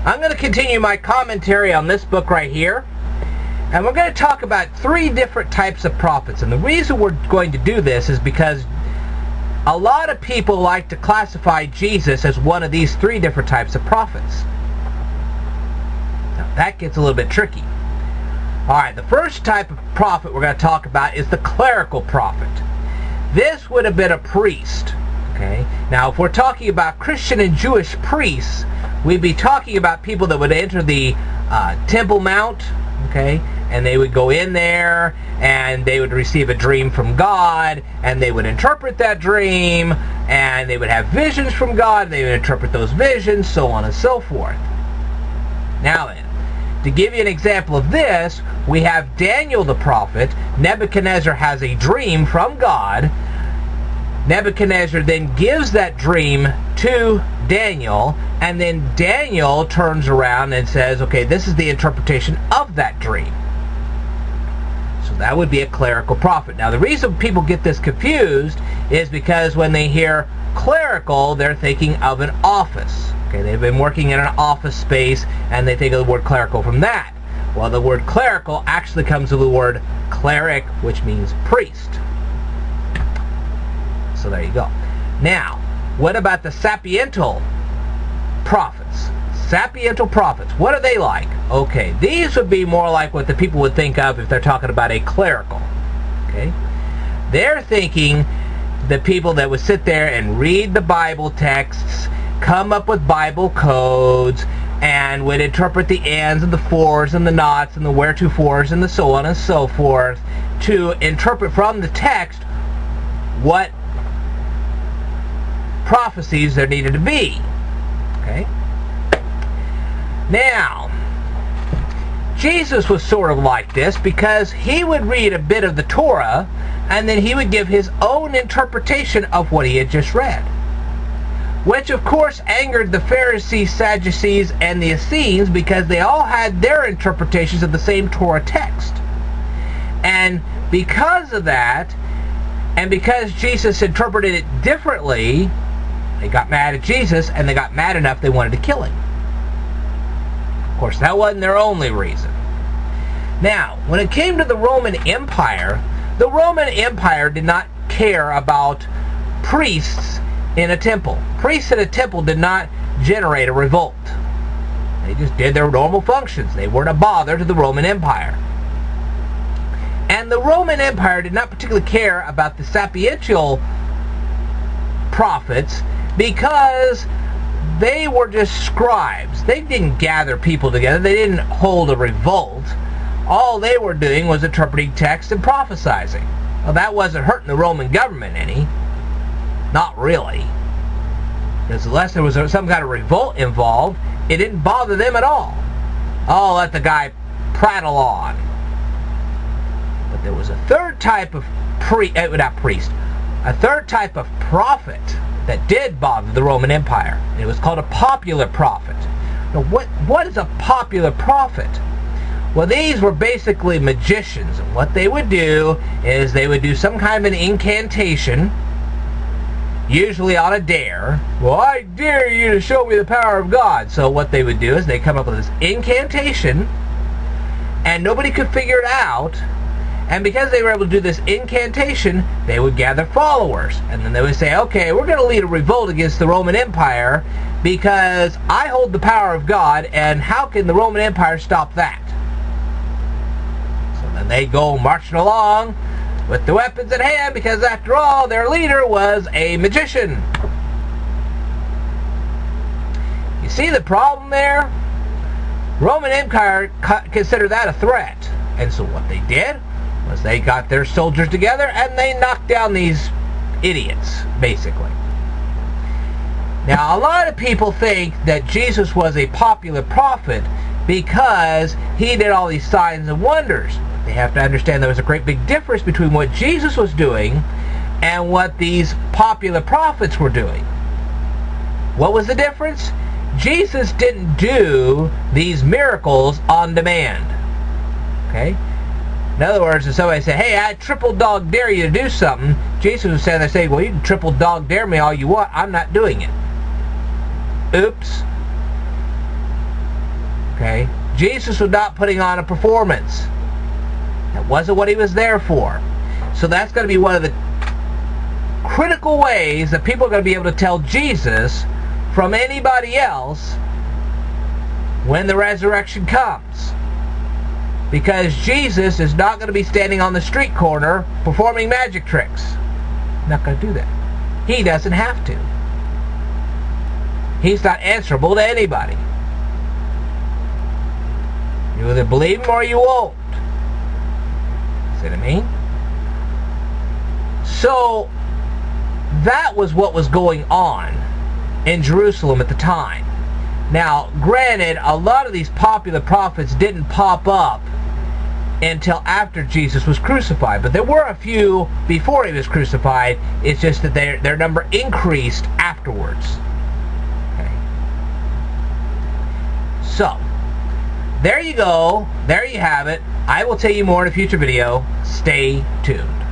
I'm going to continue my commentary on this book right here. And we're going to talk about 3 different types of prophets. And the reason we're going to do this is because a lot of people like to classify Jesus as one of these 3 different types of prophets. Now, that gets a little bit tricky. Alright, the first type of prophet we're going to talk about is the clerical prophet. This would have been a priest. Okay? Now, if we're talking about Christian and Jewish priests, we'd be talking about people that would enter the Temple Mount, okay, and they would go in there, and they would receive a dream from God, and they would interpret that dream, and they would have visions from God, and they would interpret those visions, so on and so forth. Now then, to give you an example of this, we have Daniel the prophet. Nebuchadnezzar has a dream from God. Nebuchadnezzar then gives that dream to Daniel, and then Daniel turns around and says, okay, this is the interpretation of that dream. So that would be a clerical prophet. Now, the reason people get this confused is because when they hear clerical, they're thinking of an office. Okay, they've been working in an office space, and they think of the word clerical from that. Well, the word clerical actually comes from the word cleric, which means priest. So there you go. Now, what about the sapiental prophets? Sapiental prophets, what are they like? Okay, these would be more like what the people would think of if they're talking about a clerical. Okay? They're thinking the people that would sit there and read the Bible texts, come up with Bible codes, and would interpret the ands and the fors and the nots and the wheretofores and the so on and so forth to interpret from the text what prophecies there needed to be. Okay? Now, Jesus was sort of like this because he would read a bit of the Torah and then he would give his own interpretation of what he had just read. Which of course angered the Pharisees, Sadducees, and the Essenes because they all had their interpretations of the same Torah text. And because of that, and because Jesus interpreted it differently, they got mad at Jesus, and they got mad enough they wanted to kill him. Of course, that wasn't their only reason. Now, when it came to the Roman Empire did not care about priests in a temple. Priests in a temple did not generate a revolt. They just did their normal functions. They weren't a bother to the Roman Empire. And the Roman Empire did not particularly care about the sapiential prophets because they were just scribes. They didn't gather people together. They didn't hold a revolt. All they were doing was interpreting text and prophesying. Well, that wasn't hurting the Roman government any. Not really. Because unless there was some kind of revolt involved, it didn't bother them at all. Oh, let the guy prattle on. But there was a third type of a third type of prophet that did bother the Roman Empire. And it was called a popular prophet. Now, what is a popular prophet? Well, these were basically magicians. And what they would do is they would do some kind of an incantation, usually on a dare. Well, I dare you to show me the power of God. So what they would do is they come up with this incantation, and nobody could figure it out. And because they were able to do this incantation, they would gather followers. And then they would say, okay, we're going to lead a revolt against the Roman Empire because I hold the power of God, and how can the Roman Empire stop that? So then they go marching along with the weapons at hand because, after all, their leader was a magician. You see the problem there? Roman Empire considered that a threat. And so what they did was they got their soldiers together and they knocked down these idiots, basically. Now, a lot of people think that Jesus was a popular prophet because he did all these signs and wonders. They have to understand there was a great big difference between what Jesus was doing and what these popular prophets were doing. What was the difference? Jesus didn't do these miracles on demand. Okay? In other words, if somebody said, hey, I triple dog dare you to do something, Jesus would stand there and say, well, you can triple dog dare me all you want, I'm not doing it. Oops. Okay? Jesus was not putting on a performance. That wasn't what he was there for. So that's going to be one of the critical ways that people are going to be able to tell Jesus from anybody else when the resurrection comes. Because Jesus is not going to be standing on the street corner performing magic tricks. Not going to do that. He doesn't have to. He's not answerable to anybody. You either believe him or you won't. See what I mean? So, that was what was going on in Jerusalem at the time. Now, granted, a lot of these popular prophets didn't pop up until after Jesus was crucified. But there were a few before he was crucified. It's just that their number increased afterwards. Okay. So, there you go. There you have it. I will tell you more in a future video. Stay tuned.